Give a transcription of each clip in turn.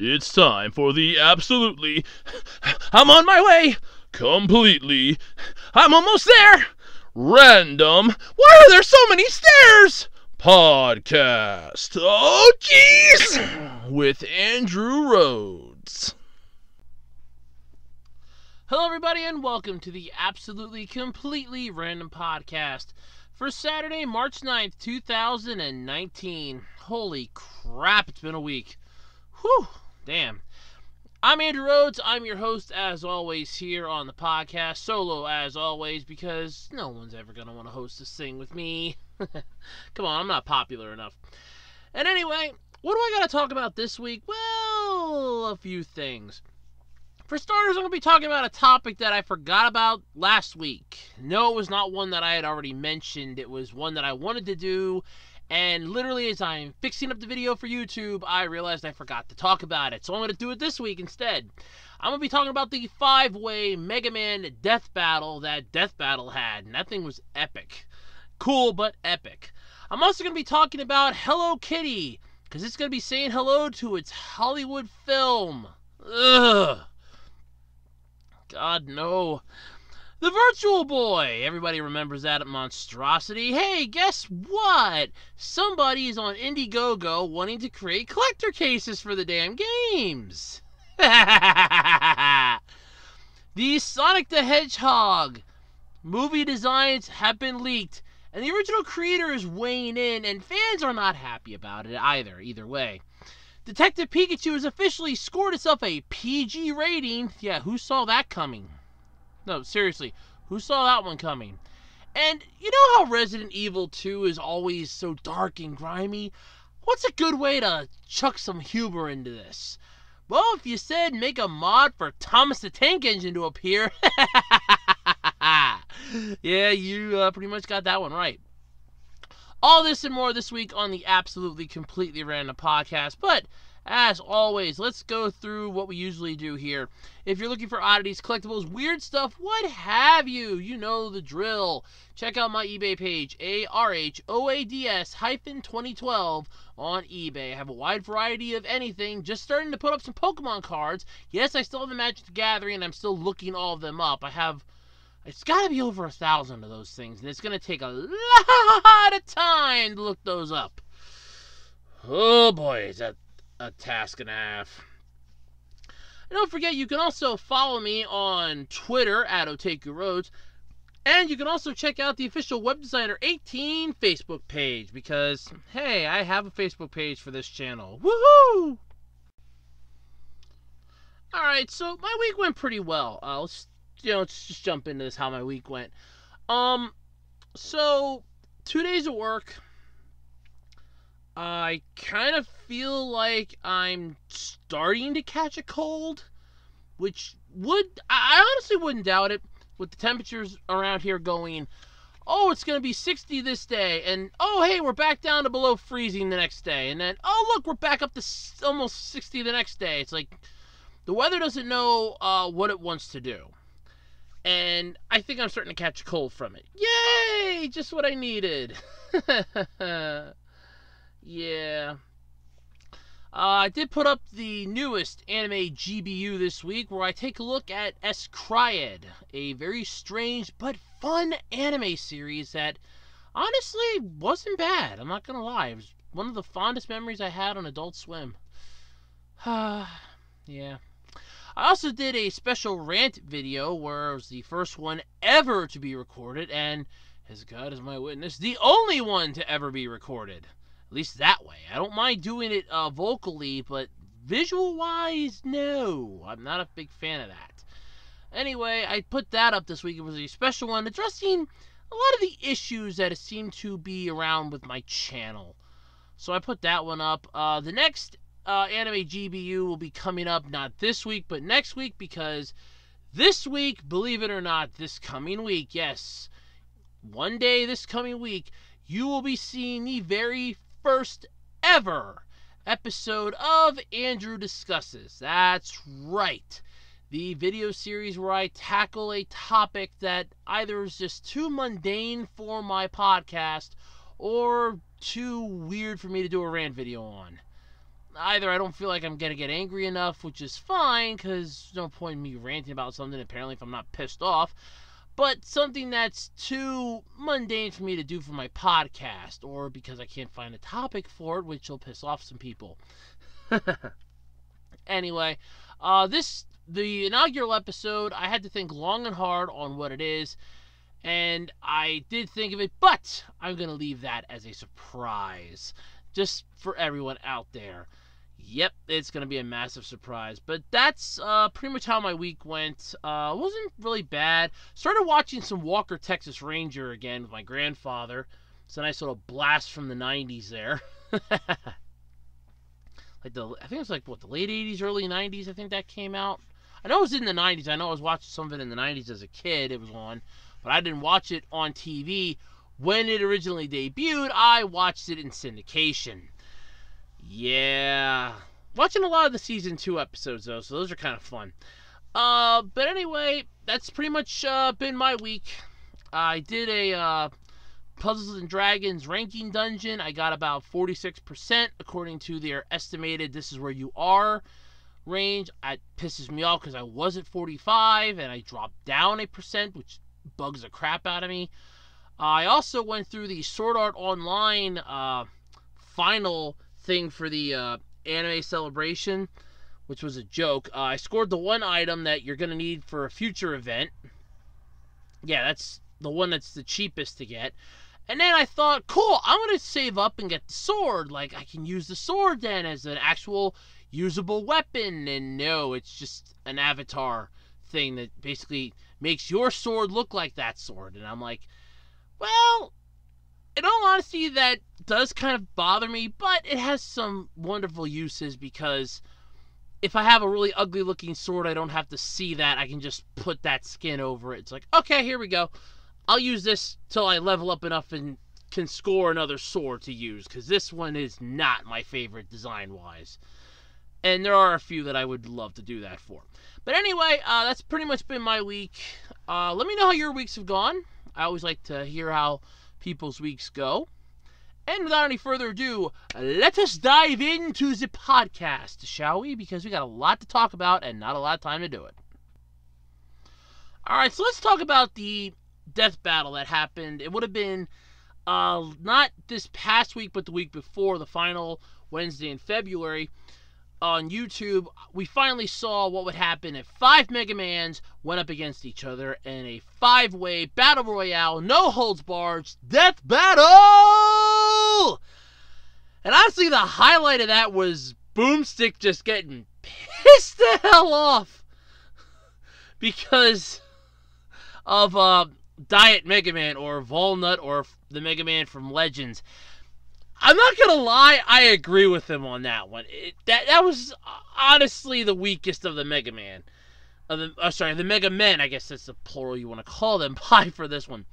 It's time for the absolutely... I'm on my way! Completely... I'm almost there! Random... Why are there so many stairs? Podcast. Oh, jeez! With Andrew Rhodes. Hello, everybody, and welcome to the absolutely completely random podcast for Saturday, March 9th, 2019. Holy crap, it's been a week. Whew, damn. I'm Andrew Rhodes. I'm your host, as always, here on the podcast. Solo, as always, because no one's ever going to want to host this thing with me. Come on, I'm not popular enough. And anyway, what do I got to talk about this week? Well, a few things. For starters, I'm going to be talking about a topic that I forgot about last week. No, it was not one that I had already mentioned. It was one that I wanted to do, and literally as I'm fixing up the video for YouTube, I realized I forgot to talk about it. So I'm going to do it this week instead. I'm going to be talking about the 5-way Megaman death battle that Death Battle had, and that thing was epic. Cool, but epic. I'm also going to be talking about Hello Kitty, because it's going to be saying hello to its Hollywood film. Ugh. God, no. The Virtual Boy. Everybody remembers that monstrosity. Hey, guess what? Somebody is on Indiegogo wanting to create collector cases for the damn games. The Sonic the Hedgehog movie designs have been leaked, and the original creator is weighing in, and fans are not happy about it either way. Detective Pikachu has officially scored itself a PG rating. Yeah, who saw that coming? No, seriously, who saw that one coming? And you know how Resident Evil 2 is always so dark and grimy? What's a good way to chuck some humor into this? Well, if you said make a mod for Thomas the Tank Engine to appear, yeah, you pretty much got that one right. All this and more this week on the absolutely completely random podcast, but as always, let's go through what we usually do here. If you're looking for oddities, collectibles, weird stuff, what have you, you know the drill. Check out my eBay page, ARHOADS-2012 on eBay. I have a wide variety of anything, just starting to put up some Pokemon cards. Yes, I still have the Magic the Gathering, and I'm still looking all of them up. It's got to be over 1,000 of those things, and it's going to take a lot of time to look those up. Oh boy, is that a task and a half. And don't forget, you can also follow me on Twitter at OtakuRhodes, and you can also check out the official Web Designer 18 Facebook page, because, hey, I have a Facebook page for this channel. Woohoo! Alright, so my week went pretty well. Let's just jump into this, how my week went. So, 2 days of work. I kind of feel like I'm starting to catch a cold, which I honestly wouldn't doubt it, with the temperatures around here going, oh, it's going to be 60 this day, and oh, hey, we're back down to below freezing the next day, and then, oh, look, we're back up to almost 60 the next day. It's like, the weather doesn't know what it wants to do. And I think I'm starting to catch a cold from it. Yay! Just what I needed. Yeah. I did put up the newest anime GBU this week, where I take a look at S-Cryad, a very strange but fun anime series that honestly wasn't bad. I'm not gonna lie. It was one of the fondest memories I had on Adult Swim. Yeah. I also did a special rant video where it was the first one ever to be recorded, and as God is my witness, the only one to ever be recorded. At least that way. I don't mind doing it vocally, but visual-wise, no. I'm not a big fan of that. Anyway, I put that up this week. It was a special one addressing a lot of the issues that seem to be around with my channel. So I put that one up. The next anime GBU will be coming up not this week, but next week, because this week, believe it or not, this coming week, yes, one day this coming week, you will be seeing the very first ever episode of Andrew Discusses. That's right. The video series where I tackle a topic that either is just too mundane for my podcast or too weird for me to do a rant video on. Either I don't feel like I'm going to get angry enough, which is fine, because there's no point in me ranting about something, apparently, if I'm not pissed off. But something that's too mundane for me to do for my podcast, or because I can't find a topic for it, which will piss off some people. Anyway, the inaugural episode, I had to think long and hard on what it is, and I did think of it, but I'm going to leave that as a surprise, just for everyone out there. Yep, it's going to be a massive surprise. But that's pretty much how my week went. It wasn't really bad. Started watching some Walker, Texas Ranger again with my grandfather. It's a nice little blast from the 90s there. I think it was like, the late 80s, early 90s, I think that came out. I know it was in the 90s. I know I was watching some of it in the 90s as a kid. It was on. But I didn't watch it on TV when it originally debuted. I watched it in syndication. Yeah. Watching a lot of the season 2 episodes, though, so those are kind of fun. But anyway, that's pretty much been my week. I did a Puzzles and Dragons ranking dungeon. I got about 46% according to their estimated this is where you are range. It pisses me off because I was at 45 and I dropped down a percent, which bugs the crap out of me. I also went through the Sword Art Online final thing for the anime celebration, which was a joke. I scored the one item that you're going to need for a future event. Yeah, that's the one that's the cheapest to get. And then I thought, cool, I'm going to save up and get the sword. Like, I can use the sword then as an actual usable weapon. And no, it's just an avatar thing that basically makes your sword look like that sword. And I'm like, well, in all honesty, that does kind of bother me, but it has some wonderful uses because if I have a really ugly looking sword, I don't have to see that. I can just put that skin over it. It's like, okay, here we go. I'll use this till I level up enough and can score another sword to use, because this one is not my favorite design-wise. And there are a few that I would love to do that for. But anyway, that's pretty much been my week. Let me know how your weeks have gone. I always like to hear how people's weeks go. And without any further ado, let us dive into the podcast, shall we? Because we got a lot to talk about and not a lot of time to do it. Alright, so let's talk about the death battle that happened. It would have been not this past week, but the week before, the final Wednesday in February. On YouTube, we finally saw what would happen if 5 Megamans went up against each other in a 5-way battle royale, no holds barred, death battle! And honestly, the highlight of that was Boomstick just getting pissed the hell off because of Diet Megaman or Volnut or the Megaman from Legends. I'm not going to lie, I agree with him on that one. That was honestly the weakest of the Mega Man. The Mega Men, I guess that's the plural you want to call them, by for this one.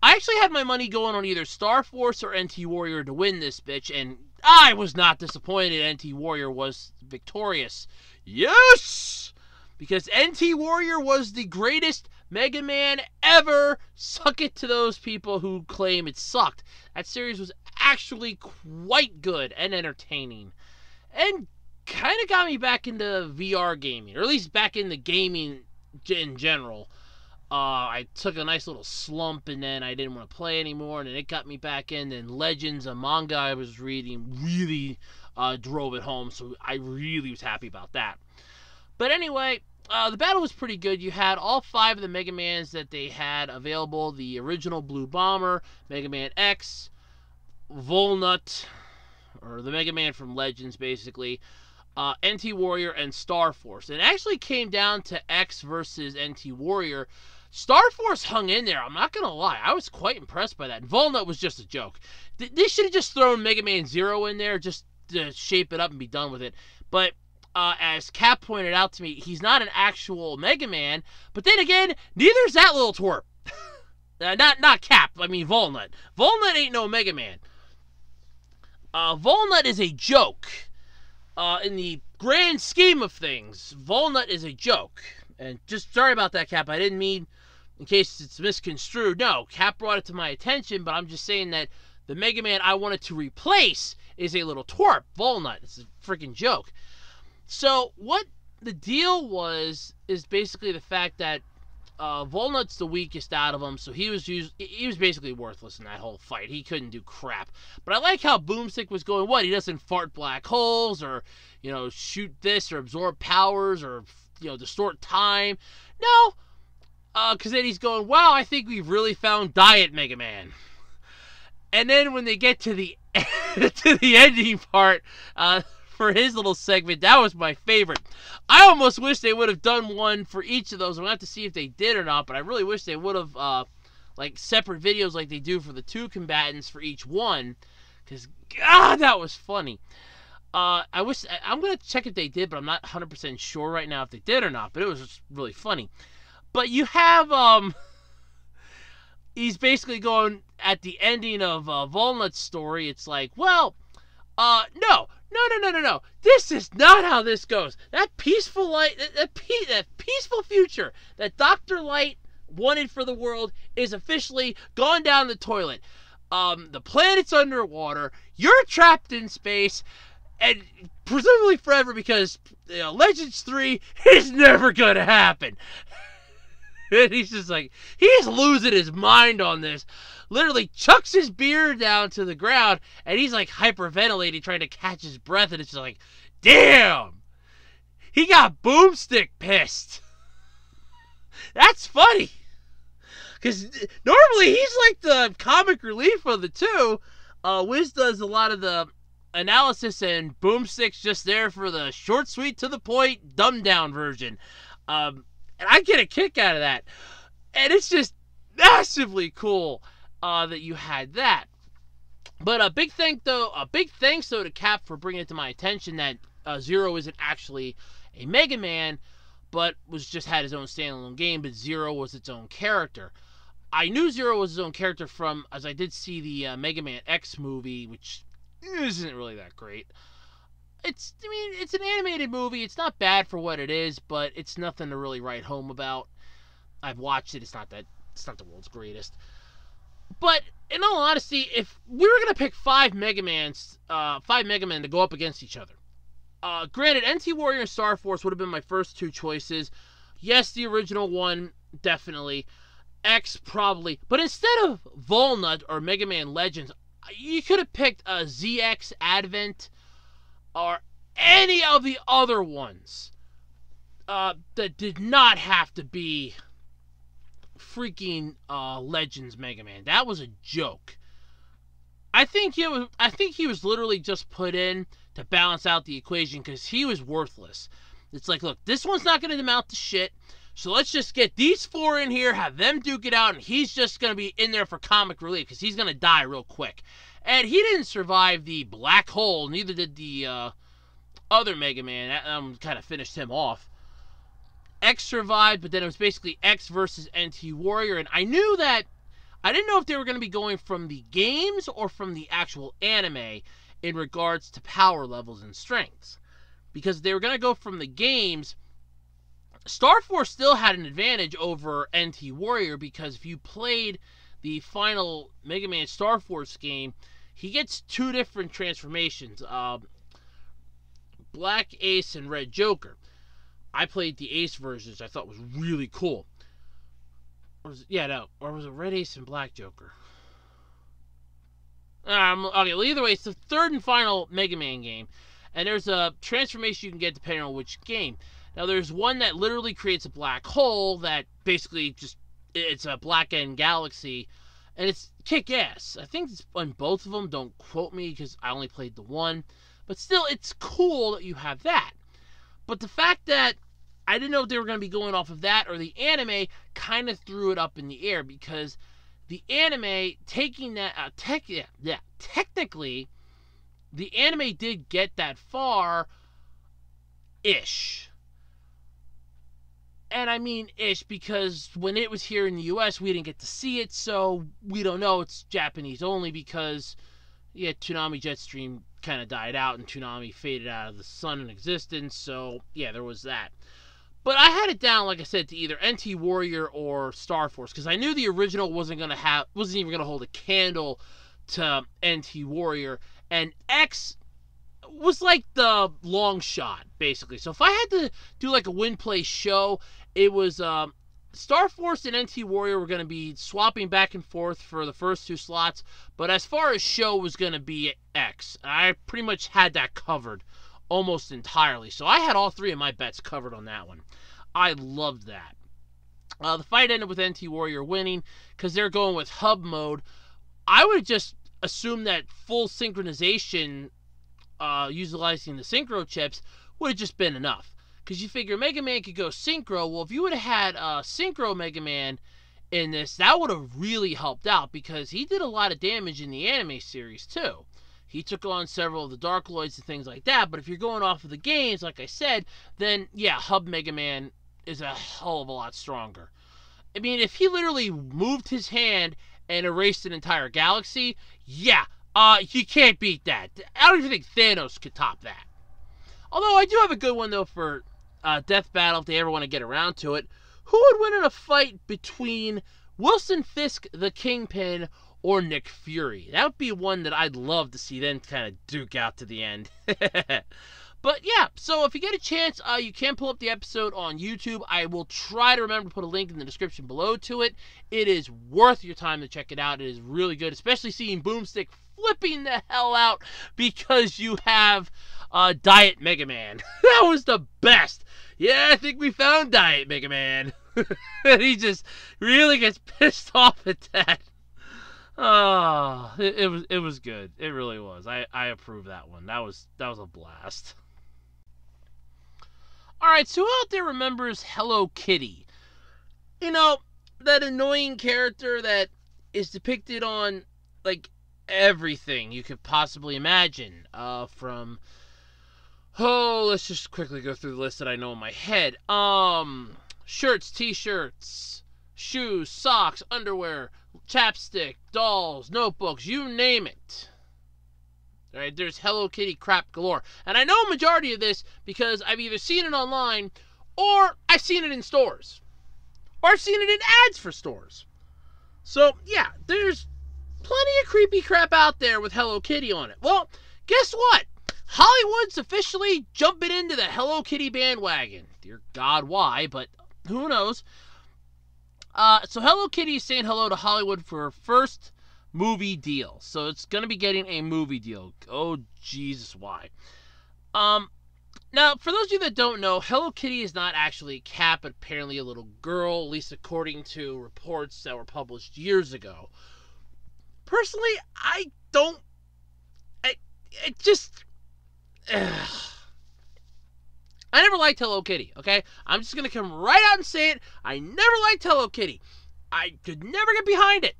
I actually had my money going on either Star Force or NT Warrior to win this bitch, and I was not disappointed NT Warrior was victorious. Yes! Because NT Warrior was the greatest Mega Man ever. Suck it to those people who claim it sucked. That series was actually quite good and entertaining. And kind of got me back into VR gaming. Or at least back into gaming in general. I took a nice little slump and then I didn't want to play anymore. And then it got me back in. And Legends, a manga I was reading, really drove it home. So I really was happy about that. But anyway, the battle was pretty good. You had all 5 of the Mega Mans that they had available. The original Blue Bomber, Mega Man X, Volnut, or the Mega Man from Legends, basically, NT Warrior, and Star Force. It actually came down to X versus NT Warrior. Star Force hung in there. I'm not going to lie. I was quite impressed by that. And Volnut was just a joke. They should have just thrown Mega Man Zero in there just to shape it up and be done with it. But as Cap pointed out to me, he's not an actual Mega Man. But then again, neither's that little twerp. Not Cap. I mean Volnut. Volnut ain't no Mega Man. Volnut is a joke. In the grand scheme of things, Volnut is a joke. And just sorry about that, Cap. I didn't mean, in case it's misconstrued. No, Cap brought it to my attention, but I'm just saying that The Mega Man I wanted to replace is a little twerp, Volnut. It's a freaking joke. So what the deal was is basically the fact that Volnut's the weakest out of them, so he was basically worthless in that whole fight. He couldn't do crap. But I like how Boomstick was going, what, he doesn't fart black holes, or, shoot this, or absorb powers, or, distort time. No, because then he's going, wow, I think we've really found Diet Mega Man. And then when they get to the to the ending part, for his little segment, that was my favorite. I almost wish they would have done one for each of those. I'm going to have to see if they did or not, but I really wish they would have, separate videos like they do for the 2 combatants for each one, because, God, that was funny. I'm going to check if they did, but I'm not 100% sure right now if they did or not, but it was just really funny. But you have, he's basically going, at the ending of Volnut's story, it's like, well, no. This is not how this goes. That peaceful light, that peaceful future that Dr. Light wanted for the world is officially gone down the toilet. The planet's underwater. You're trapped in space, and presumably forever, because Legends 3 is never gonna happen. And he's just like, he's losing his mind on this. Literally chucks his beer down to the ground, and he's like hyperventilating, trying to catch his breath, and it's just like, damn! He got Boomstick pissed. That's funny. Because normally he's like the comic relief of the two. Wiz does a lot of the analysis, and Boomstick's just there for the short, sweet, to the point, dumbed down version. And I get a kick out of that. And it's just massively cool that you had that. But a big thanks though to Cap for bringing it to my attention that Zero isn't actually a Mega Man, but had his own standalone game, but Zero was its own character. I knew Zero was his own character as I did see the Mega Man X movie, which isn't really that great. It's an animated movie. It's not bad for what it is, but it's nothing to really write home about. I've watched it. It's not the world's greatest. But in all honesty, if we were gonna pick 5 Mega Men to go up against each other, granted, NT Warrior and Star Force would have been my first 2 choices. Yes, the original one, definitely. X, probably. But instead of Volnut or Mega Man Legends, you could have picked a ZX Advent or any of the other ones that did not have to be freaking Legends Mega Man. That was a joke. I think he was literally just put in to balance out the equation because he was worthless. It's like, look, this one's not going to amount to shit, so let's just get these 4 in here, have them duke it out, and he's just going to be in there for comic relief because he's going to die real quick. And he didn't survive the black hole, neither did the other Mega Man. That kind of finished him off. X survived, but then it was basically X versus NT Warrior, and I didn't know if they were going to be going from the games or from the actual anime in regards to power levels and strengths. Because if they were going to go from the games, Star Force still had an advantage over NT Warrior, because if you played the final Mega Man Star Force game, he gets 2 different transformations, Black Ace and Red Joker. I played the Ace versions. I thought was really cool. Or was it Red Ace and Black Joker? Okay, well, either way, it's the 3rd and final Mega Man game. And there's a transformation you can get depending on which game. Now, there's one that literally creates a black hole that basically it's a black end galaxy. And it's kick-ass. I think it's on both of them. Don't quote me because I only played the one. But still, it's cool that you have that. But the fact that I didn't know if they were going to be going off of that or the anime kind of threw it up in the air, because the anime taking that technically the anime did get that far ish. And I mean ish because when it was here in the US we didn't get to see it, so we don't know. It's Japanese only because Toonami Jetstream kind of died out and Toonami faded out of the sun in existence, so yeah, there was that. But I had it down, like I said, to either NT Warrior or Star Force, because I knew the original wasn't even going to hold a candle to NT Warrior, and X was like the long shot, basically. So if I had to do like a win-play show, it was Star Force and NT Warrior were going to be swapping back and forth for the first 2 slots, but as far as show was going to be X. I pretty much had that covered almost entirely. So I had all 3 of my bets covered on that one. I loved that. The fight ended with NT Warrior winning because they're going with hub mode. I would just assume that full synchronization, utilizing the synchro chips, would have just been enough. Because you figure Mega Man could go synchro. Well, if you would have had synchro Mega Man in this, that would have really helped out because he did a lot of damage in the anime series too. He took on several of the Darkloids and things like that. But if you're going off of the games, like I said, then yeah, Hub Mega Man is a hell of a lot stronger. I mean, if he literally moved his hand and erased an entire galaxy, yeah, you can't beat that. I don't even think Thanos could top that. Although I do have a good one though for Death Battle if they ever want to get around to it. Who would win in a fight between Wilson Fisk, the Kingpin, or Nick Fury? That would be one that I'd love to see them kind of duke out to the end. But yeah, so if you get a chance, you can pull up the episode on YouTube. I will try to remember to put a link in the description below to it. It is worth your time to check it out. It is really good, especially seeing Boomstick flipping the hell out because you have Diet Mega Man. That was the best. Yeah, I think we found Diet Mega Man. And he just really gets pissed off at that. Oh, it was good. It really was. I approve that one. That was a blast. Alright, so who out there remembers Hello Kitty? You know, that annoying character that is depicted on, like, everything you could possibly imagine. Let's just quickly go through the list that I know in my head. Shirts, t-shirts, shoes, socks, underwear, chapstick, dolls, notebooks, you name it. Alright, there's Hello Kitty crap galore. And I know a majority of this because I've either seen it online or I've seen it in stores. Or I've seen it in ads for stores. So, yeah, there's plenty of creepy crap out there with Hello Kitty on it. Well, guess what? Hollywood's officially jumping into the Hello Kitty bandwagon. Dear God, why? But who knows? So Hello Kitty is saying hello to Hollywood for her first movie deal. So it's going to be getting a movie deal. Oh, Jesus, why? Now, for those of you that don't know, Hello Kitty is not actually a cat, but apparently a little girl, at least according to reports that were published years ago. Personally, I don't... It just... I never liked Hello Kitty, okay? I'm just going to come right out and say it. I never liked Hello Kitty. I could never get behind it.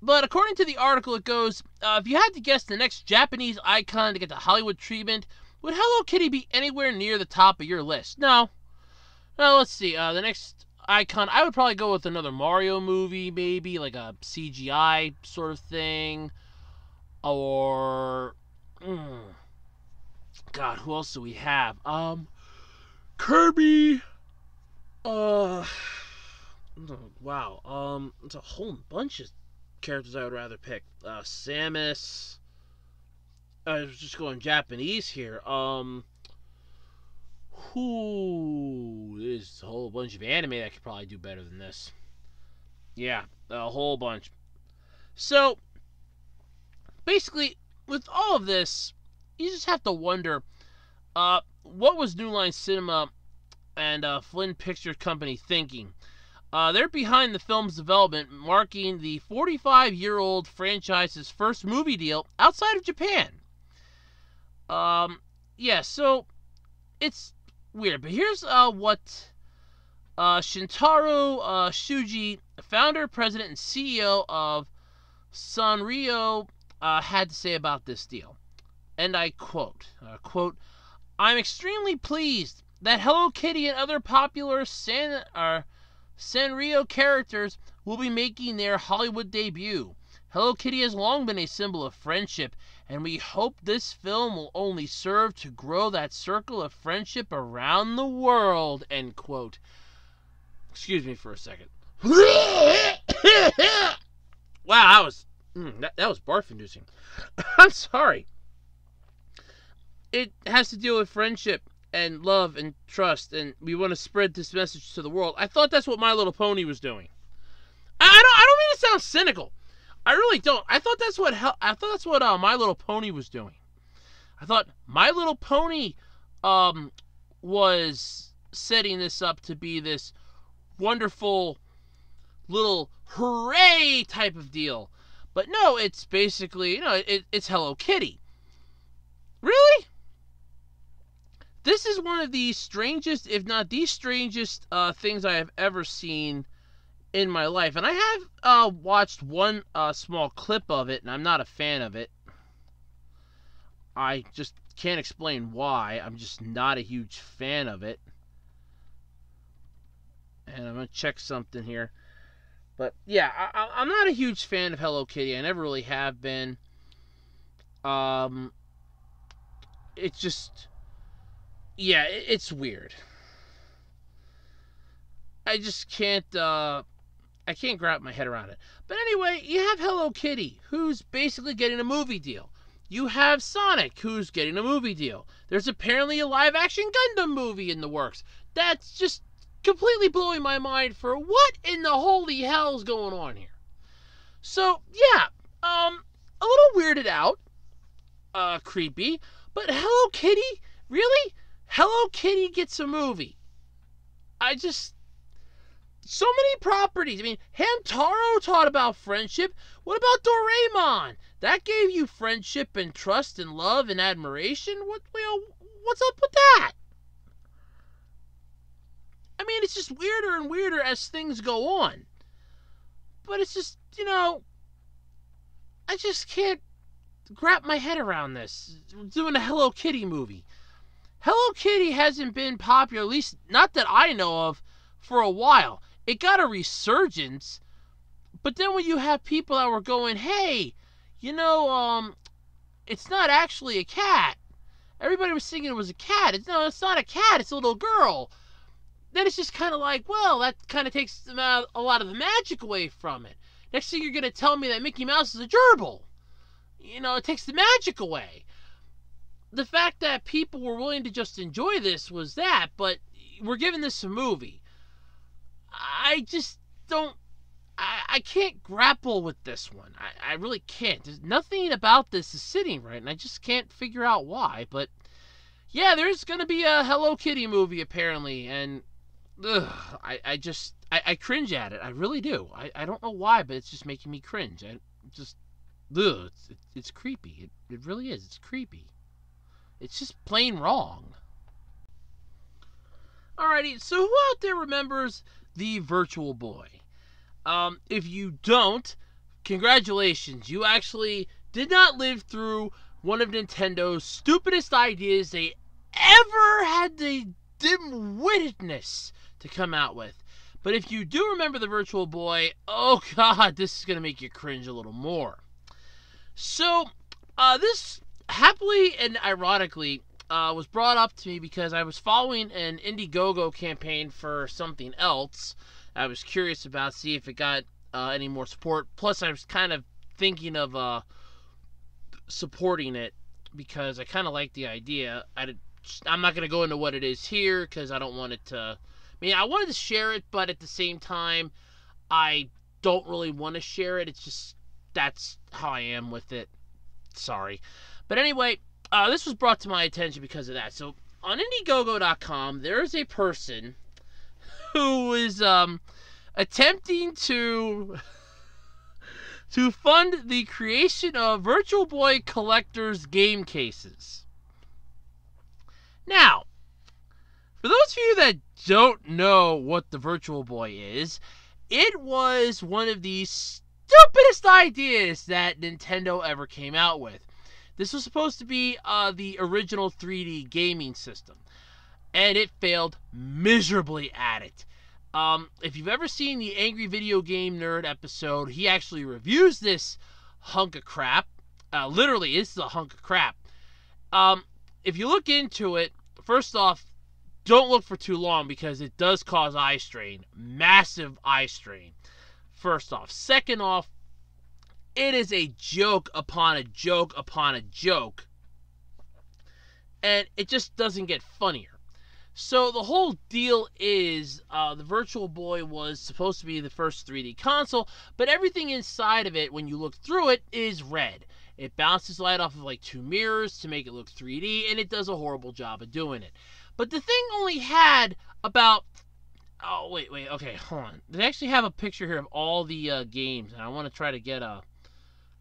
But according to the article, it goes, if you had to guess the next Japanese icon to get the Hollywood treatment, would Hello Kitty be anywhere near the top of your list? No. No, let's see. The next icon, I would probably go with another Mario movie, maybe, like a CGI sort of thing. Or... God, who else do we have? Kirby. Wow. It's a whole bunch of characters I would rather pick. Samus. I was just going Japanese here. There's a whole bunch of anime that could probably do better than this. Yeah, a whole bunch. So, basically, with all of this, you just have to wonder, what was New Line Cinema and Flynn Picture Company thinking? They're behind the film's development, marking the 45-year-old franchise's first movie deal outside of Japan. Yeah, so it's weird. But here's what Shintaro Shuji, founder, president, and CEO of Sanrio, had to say about this deal. And I quote, I'm extremely pleased that Hello Kitty and other popular Sanrio characters will be making their Hollywood debut. Hello Kitty has long been a symbol of friendship, and we hope this film will only serve to grow that circle of friendship around the world, end quote. Excuse me for a second. Wow, that was barf-inducing. I'm sorry. It has to deal with friendship and love and trust, and we want to spread this message to the world. I thought that's what My Little Pony was doing. I don't mean to sound cynical. I really don't. I thought that's what My Little Pony was doing. I thought My Little Pony was setting this up to be this wonderful little hooray type of deal. But no, it's basically, it's Hello Kitty. Really? This is one of the strangest, if not the strangest, things I have ever seen in my life. And I have watched one small clip of it, and I'm not a fan of it. I just can't explain why. I'm just not a huge fan of it. And I'm going to check something here. But, yeah, I'm not a huge fan of Hello Kitty. I never really have been. It's just... Yeah, it's weird. I just can't, I can't wrap my head around it. But anyway, you have Hello Kitty, who's basically getting a movie deal. You have Sonic, who's getting a movie deal. There's apparently a live-action Gundam movie in the works. That's just completely blowing my mind for what in the holy hell's going on here. So, yeah, a little weirded out, creepy, but Hello Kitty? Really? Hello Kitty gets a movie. So many properties. I mean, Hamtaro taught about friendship. What about Doraemon? That gave you friendship and trust and love and admiration. What's up with that? I mean, it's just weirder and weirder as things go on. But it's just, I just can't wrap my head around this. Doing a Hello Kitty movie. Hello Kitty hasn't been popular, at least not that I know of, for a while. It got a resurgence, but then when you have people that were going, hey, it's not actually a cat. Everybody was thinking it was a cat. It's not a cat. It's a little girl. Then it's just kind of like, well, that kind of takes a lot of the magic away from it. Next thing you're going to tell me that Mickey Mouse is a gerbil. It takes the magic away. The fact that people were willing to just enjoy this was that, but we're giving this a movie. I just don't... I can't grapple with this one. I really can't. There's nothing about this is sitting right, and I just can't figure out why. But, yeah, there's going to be a Hello Kitty movie, apparently, and... I cringe at it. I really do. I don't know why, but it's just making me cringe. It's creepy. It really is. It's creepy. It's just plain wrong. Alrighty, so who out there remembers the Virtual Boy? If you don't, congratulations. You actually did not live through one of Nintendo's stupidest ideas they ever had the dim-wittedness to come out with. But if you do remember the Virtual Boy, oh god, this is going to make you cringe a little more. So, this happily and ironically was brought up to me because I was following an Indiegogo campaign for something else. I was curious about, see if it got any more support. Plus, I was kind of thinking of supporting it because I kind of like the idea. I'm not going to go into what it is here because I don't want it to... I wanted to share it, but at the same time, I don't really want to share it. It's just, that's how I am with it. Sorry. But anyway, this was brought to my attention because of that. So, on Indiegogo.com, there is a person who is attempting to fund the creation of Virtual Boy collector's game cases. Now, for those of you that don't know what the Virtual Boy is, it was one of the stupidest ideas that Nintendo ever came out with. This was supposed to be the original 3D gaming system, and it failed miserably at it. If you've ever seen the Angry Video Game Nerd episode, he actually reviews this hunk of crap. Literally, it's a hunk of crap. If you look into it, first off, don't look for too long because it does cause eye strain. Massive eye strain. First off. Second off, it is a joke upon a joke upon a joke. And it just doesn't get funnier. So the whole deal is the Virtual Boy was supposed to be the first 3D console, but everything inside of it, when you look through it, is red. It bounces light off of like 2 mirrors to make it look 3D, and it does a horrible job of doing it. But the thing only had about... Oh, wait, okay, hold on. They actually have a picture here of all the games, and I want to try to get a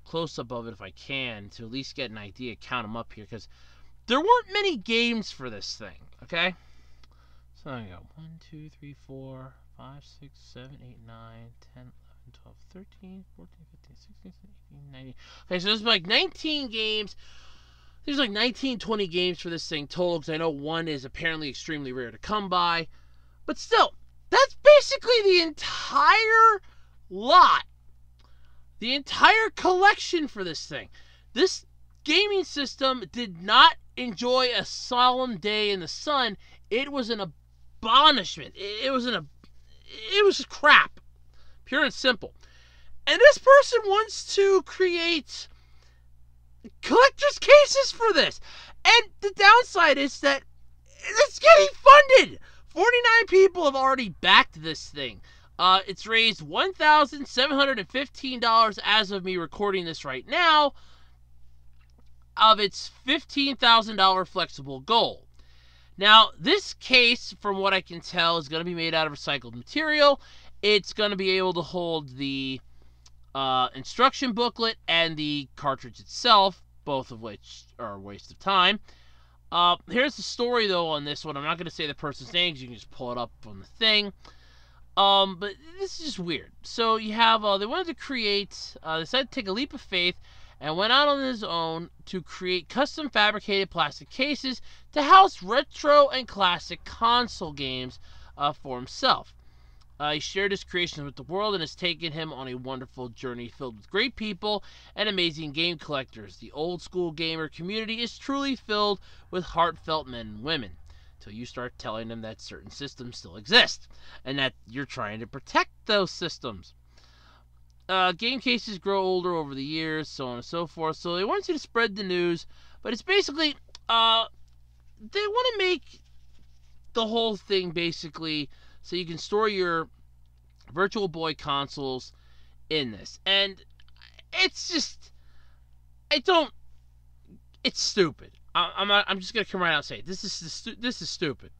close-up of it if I can, to at least get an idea, count them up here, because there weren't many games for this thing, okay? So I go 1, 2, 3, 4, 5, 6, 7, 8, 9, 10, 11, 12, 13, 14, 15, 16, 17, 18, 19. Okay, so there's like 19 games. There's like 19, 20 games for this thing total, because I know one is apparently extremely rare to come by. But still, that's basically the entire lot. The entire collection for this thing. This gaming system did not enjoy a solemn day in the sun. It was an abomination. It was crap. Pure and simple. And this person wants to create collector's cases for this. And the downside is that it's getting funded. 49 people have already backed this thing. It's raised $1,715 as of me recording this right now of its $15,000 flexible goal. Now, this case, from what I can tell, is going to be made out of recycled material. It's going to be able to hold the instruction booklet and the cartridge itself, both of which are a waste of time. Here's the story, though, on this one. I'm not going to say the person's name because you can just pull it up on the thing. But this is just weird. So you have, they wanted to create, they decided to take a leap of faith and went out on his own to create custom fabricated plastic cases to house retro and classic console games for himself. He shared his creations with the world and has taken him on a wonderful journey filled with great people and amazing game collectors. The old school gamer community is truly filled with heartfelt men and women, until you start telling them that certain systems still exist and that you're trying to protect those systems. Game cases grow older over the years, so on and so forth. So they want you to spread the news, but it's basically they want to make the whole thing basically so you can store your Virtual Boy consoles in this. And it's just, it's stupid. I'm just going to come right out and say it. This is stupid.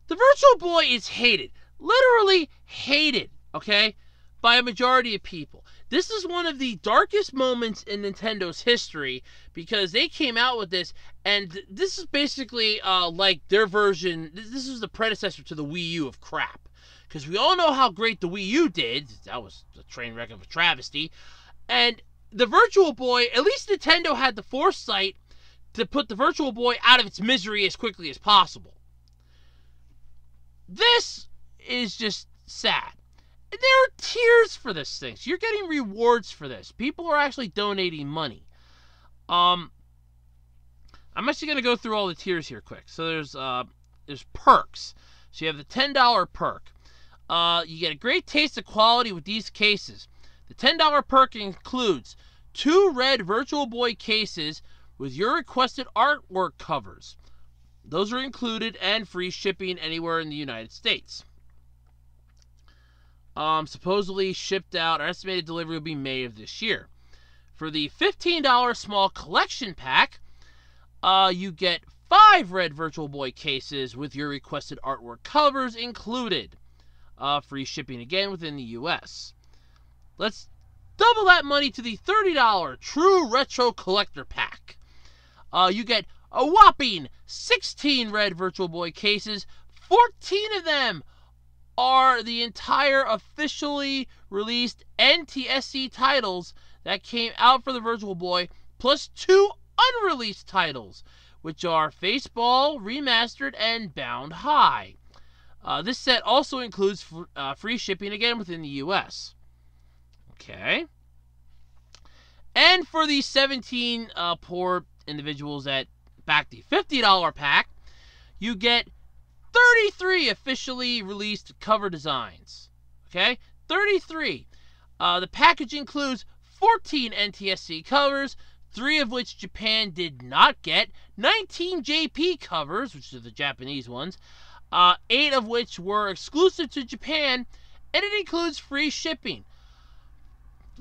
The Virtual Boy is hated. Literally hated, okay, by a majority of people. This is one of the darkest moments in Nintendo's history because they came out with this, and this is basically like their version. This is the predecessor to the Wii U of crap. Because we all know how great the Wii U did. That was a train wreck of a travesty. And the Virtual Boy, at least Nintendo had the foresight to put the Virtual Boy out of its misery as quickly as possible. This is just sad. And there are tiers for this thing. So you're getting rewards for this. People are actually donating money. I'm actually going to go through all the tiers here quick. So there's perks. So you have the $10 perk. You get a great taste of quality with these cases. The $10 perk includes 2 red Virtual Boy cases with your requested artwork covers. Those are included and free shipping anywhere in the United States. Supposedly shipped out, or estimated delivery will be May of this year. For the $15 small collection pack, you get 5 red Virtual Boy cases with your requested artwork covers included. Free shipping again within the U.S. Let's double that money to the $30 True Retro Collector Pack. You get a whopping 16 red Virtual Boy cases. 14 of them are the entire officially released NTSC titles that came out for the Virtual Boy, plus 2 unreleased titles, which are Faceball Remastered and Bound High. This set also includes free shipping again within the U.S. Okay. And for the 17 poor individuals that back the $50 pack, you get 33 officially released cover designs. Okay? 33. The package includes 14 NTSC covers, 3 of which Japan did not get, 19 JP covers, which are the Japanese ones, 8 of which were exclusive to Japan, and it includes free shipping.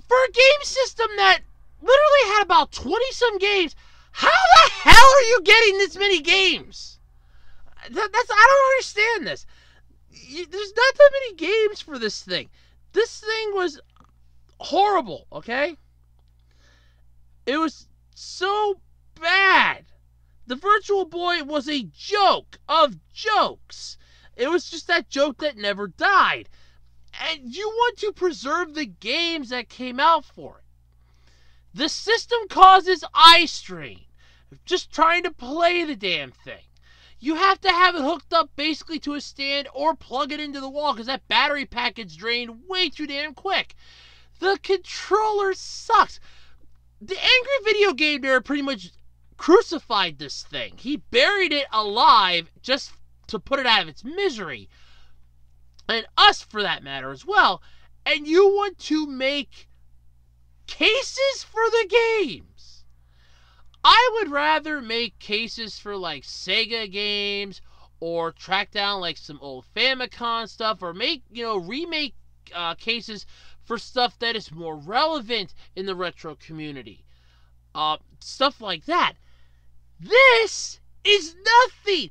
For a game system that literally had about 20-some games, how the hell are you getting this many games? I don't understand this. There's not that many games for this thing. This thing was horrible, okay? It was so bad. The Virtual Boy was a joke of jokes. It was just that joke that never died. And you want to preserve the games that came out for it. The system causes eye strain. Just trying to play the damn thing. You have to have it hooked up basically to a stand or plug it into the wall because that battery pack gets drained way too damn quick. The controller sucks. The Angry Video Game Nerd pretty much crucified this thing. He buried it alive just to put it out of its misery. And us, for that matter, as well. And you want to make cases for the games. I would rather make cases for, like, Sega games or track down, like, some old Famicom stuff or make, remake cases for stuff that is more relevant in the retro community. Stuff like that. This is nothing.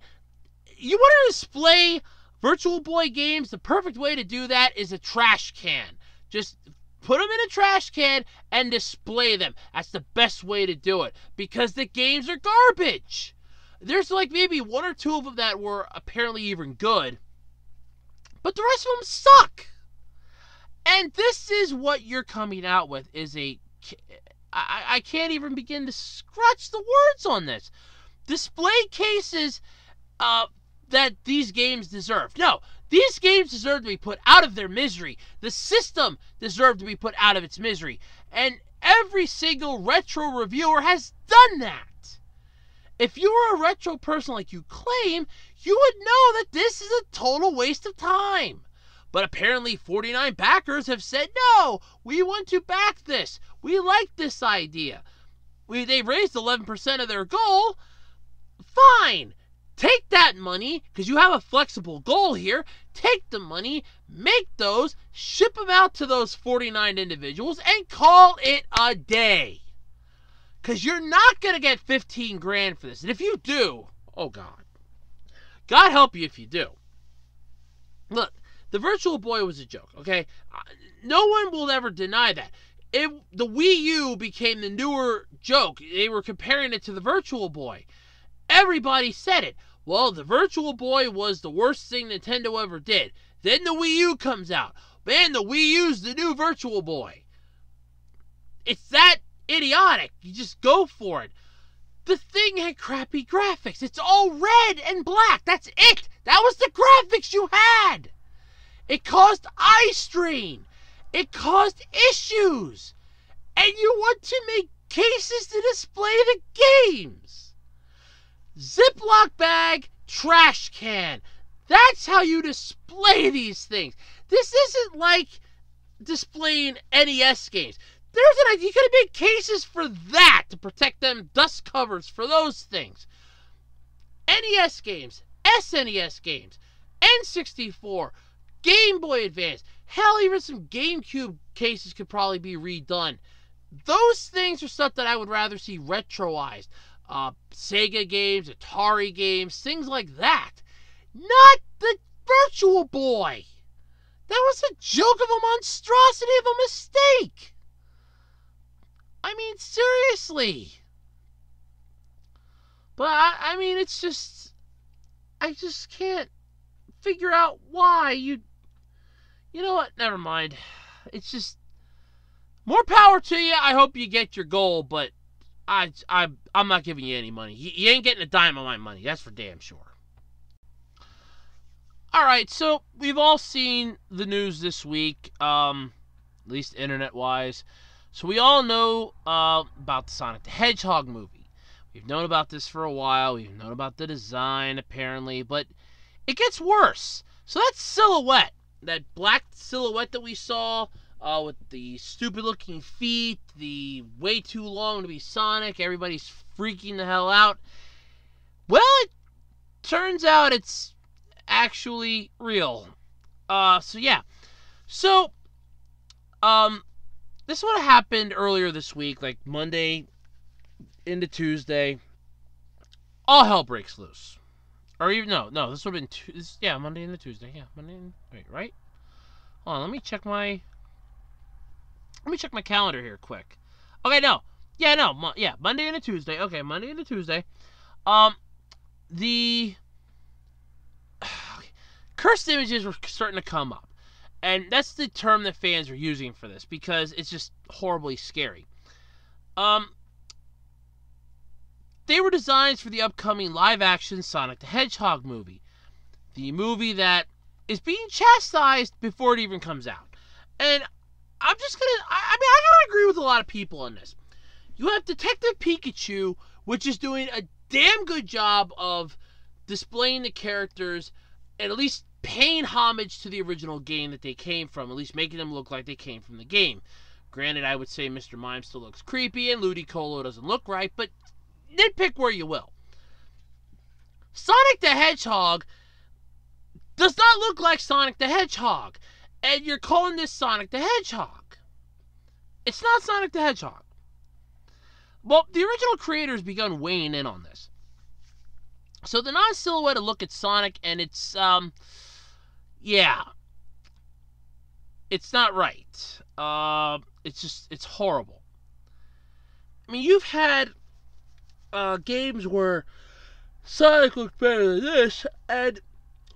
You want to display Virtual Boy games? The perfect way to do that is a trash can. Just put them in a trash can and display them. That's the best way to do it because the games are garbage. There's like maybe 1 or 2 of them that were apparently even good, but the rest of them suck. And this is what you're coming out with is I can't even begin to scratch the words on this. Display cases that these games deserve. No, these games deserve to be put out of their misery. The system deserved to be put out of its misery. And every single retro reviewer has done that. If you were a retro person like you claim, you would know that this is a total waste of time. But apparently 49 backers have said, no, we want to back this. We like this idea. They raised 11% of their goal. Fine. Take that money, because you have a flexible goal here. Take the money, make those, ship them out to those 49 individuals, and call it a day. Because you're not going to get 15 grand for this. And if you do, oh God. God help you if you do. Look, the Virtual Boy was a joke, okay? No one will ever deny that. The Wii U became the newer joke. They were comparing it to the Virtual Boy. Everybody said it. Well, the Virtual Boy was the worst thing Nintendo ever did. Then the Wii U comes out. Man, the Wii U's the new Virtual Boy. It's that idiotic. You just go for it. The thing had crappy graphics. It's all red and black. That's it. That was the graphics you had. It caused eye strain. It caused issues. And you want to make cases to display the games. Ziploc bag, trash can. That's how you display these things. This isn't like displaying NES games. There's an idea. You could have made cases for that to protect them, dust covers for those things. NES games, SNES games, N64, Game Boy Advance. Hell, even some GameCube cases could probably be redone. Those things are stuff that I would rather see retroized. Sega games, Atari games, things like that. Not the Virtual Boy. That was a joke of a monstrosity of a mistake. I mean, seriously. But, I mean, it's just... I just can't figure out why you... You know what? Never mind. It's just... More power to you. I hope you get your goal, but... I'm not giving you any money. You ain't getting a dime of my money. That's for damn sure. Alright, so we've all seen the news this week, at least internet-wise. So we all know about the Sonic the Hedgehog movie. We've known about this for a while. We've known about the design, apparently. But it gets worse. So that silhouette, that black silhouette that we saw with the stupid-looking feet, the way too long to be Sonic. Everybody's freaking the hell out. Well, it turns out it's actually real. So yeah. So, this is what happened earlier this week, like Monday into Tuesday. All hell breaks loose. Or even, no, this would have been, Monday into Tuesday. Yeah, right? Hold on, let me check my calendar here quick. Okay, no. Monday into Tuesday. Okay, Monday into Tuesday. The cursed images were starting to come up. And that's the term that fans are using for this, because it's just horribly scary. They were designs for the upcoming live-action Sonic the Hedgehog movie. The movie that is being chastised before it even comes out. And I'm just gonna, I gotta agree with a lot of people on this. You have Detective Pikachu, which is doing a damn good job of displaying the characters and at least paying homage to the original game that they came from, at least making them look like they came from the game. Granted, I would say Mr. Mime still looks creepy and Ludicolo doesn't look right, but nitpick where you will. Sonic the Hedgehog does not look like Sonic the Hedgehog, and you're calling this Sonic the Hedgehog. It's not Sonic the Hedgehog. Well, the original creators begun weighing in on this. So the non-silhouetted look at Sonic, and it's, it's not right. It's horrible. I mean, you've had games where Sonic looked better than this, and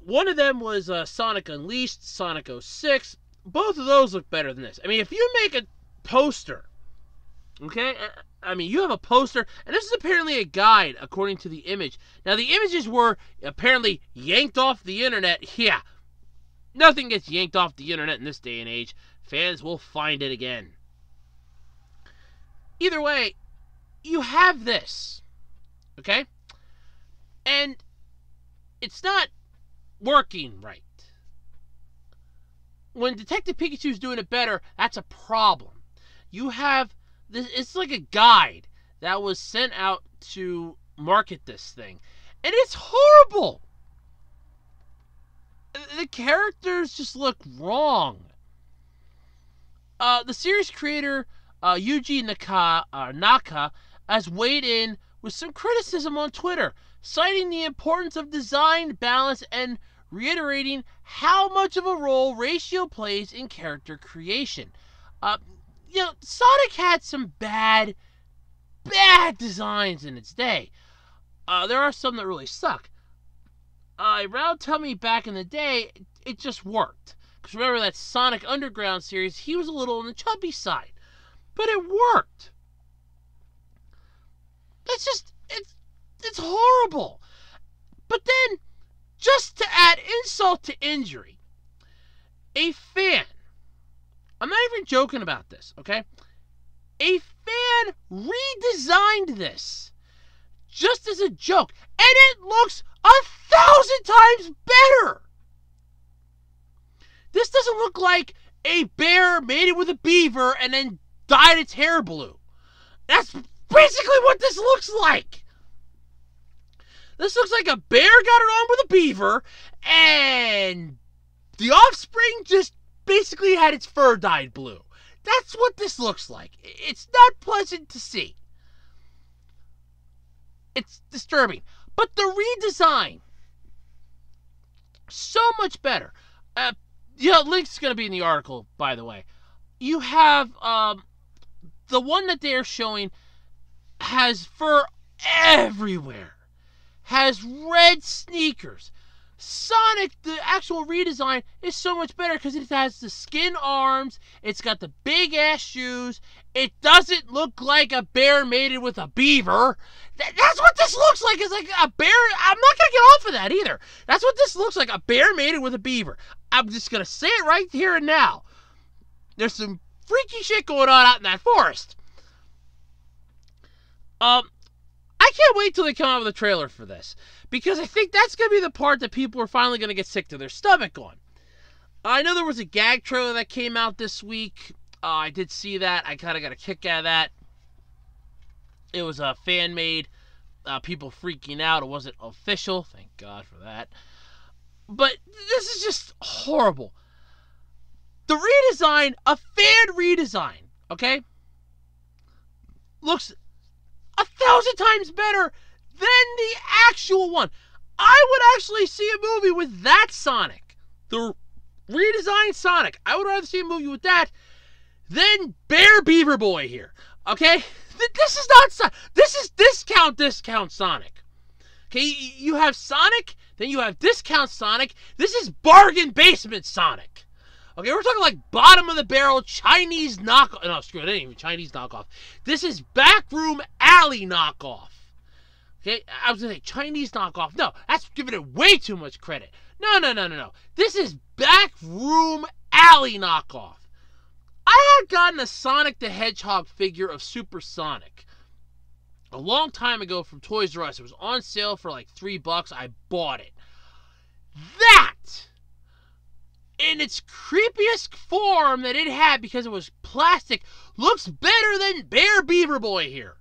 one of them was Sonic Unleashed, Sonic 06. Both of those look better than this. I mean, if you make a poster, okay? I mean, you have a poster, and this is apparently a guide, according to the image. Now, the images were apparently yanked off the internet. Yeah, nothing gets yanked off the internet in this day and age. Fans will find it again. Either way, you have this, okay? And it's not working right. When Detective Pikachu's doing it better, that's a problem. You have this, it's like a guide that was sent out to market this thing, and it's horrible. The characters just look wrong. The series creator Yuji Naka has weighed in with some criticism on Twitter, citing the importance of design, balance, and reiterating how much of a role ratio plays in character creation. Sonic had some bad designs in its day. There are some that really suck. Around Tell Me back in the day, it just worked. Because remember that Sonic Underground series, he was a little on the chubby side. But it worked. It's horrible. But then, just to add insult to injury, a fan, I'm not even joking about this, okay? A fan redesigned this just as a joke, and it looks 1,000 times better. This doesn't look like a bear mated with a beaver and then dyed its hair blue. That's basically what this looks like. This looks like a bear got it on with a beaver, and the offspring just basically had its fur dyed blue. That's what this looks like. It's not pleasant to see. It's disturbing. But the redesign, so much better. Link's going to be in the article, by the way. You have, the one that they're showing has fur everywhere. Has red sneakers. Sonic, the actual redesign, is so much better because it has the skin arms, it's got the big-ass shoes, it doesn't look like a bear mated with a beaver. That's what this looks like. It's like a bear. I'm not going to get off of that either. That's what this looks like, a bear mated with a beaver. I'm just going to say it right here and now. There's some freaky shit going on out in that forest. I can't wait till they come out with a trailer for this, because I think that's going to be the part that people are finally going to get sick to their stomach on. I know there was a gag trailer that came out this week. I did see that. I kind of got a kick out of that. It was a fan-made. People freaking out. It wasn't official. Thank God for that. But this is just horrible. The redesign, a fan redesign, okay, looks 1,000 times better than the actual one. I would actually see a movie with that Sonic. The redesigned Sonic. I would rather see a movie with that than Bear Beaver Boy here. Okay? This is not Sonic. This is discount Sonic. Okay? You have Sonic, then you have discount Sonic. This is bargain basement Sonic. Okay? We're talking like bottom of the barrel Chinese knockoff. No, screw it. It ain't even Chinese knockoff. This is backroom alley knockoff. Okay? I was going to say Chinese knockoff. No, that's giving it way too much credit. No. This is backroom alley knockoff. I had gotten a Sonic the Hedgehog figure of Super Sonic a long time ago from Toys R Us. It was on sale for like $3. I bought it. That, in its creepiest form that it had because it was plastic, looks better than Bear Beaver Boy here.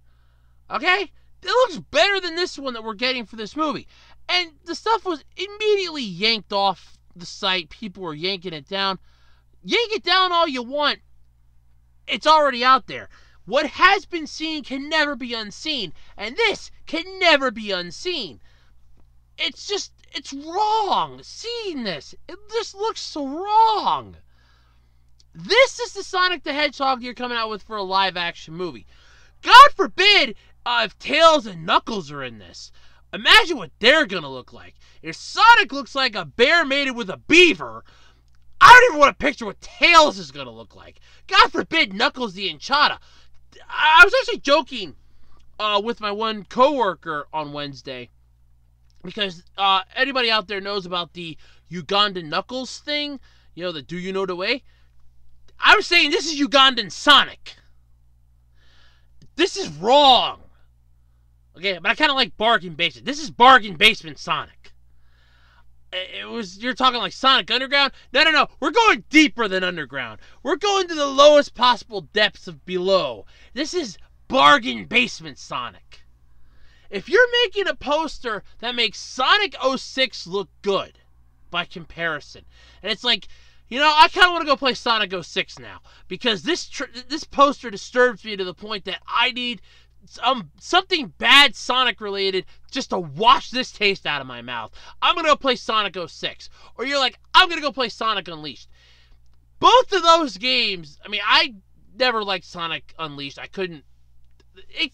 Okay? It looks better than this one that we're getting for this movie. And the stuff was immediately yanked off the site. People were yanking it down. Yank it down all you want. It's already out there. What has been seen can never be unseen. And this can never be unseen. It's wrong. Seeing this, it just looks so wrong. This is the Sonic the Hedgehog you're coming out with for a live-action movie. God forbid if Tails and Knuckles are in this. Imagine what they're going to look like. If Sonic looks like a bear mated with a beaver, I don't even want to picture what Tails is going to look like. God forbid Knuckles the Enchada. I was actually joking with my one coworker on Wednesday because anybody out there knows about the Ugandan Knuckles thing, you know, the Do You Know the Way? I was saying this is Ugandan Sonic. This is wrong. Okay, but I kind of like bargain basement. This is bargain basement Sonic. You're talking like Sonic Underground? No. We're going deeper than Underground. We're going to the lowest possible depths of below. This is bargain basement Sonic. If you're making a poster that makes Sonic 06 look good by comparison, and it's like, you know, I kind of want to go play Sonic 06 now because this poster disturbs me to the point that I need something bad Sonic related just to wash this taste out of my mouth. I'm going to go play Sonic 06. Or you're like, I'm going to go play Sonic Unleashed. Both of those games, I mean, I never liked Sonic Unleashed. I couldn't, it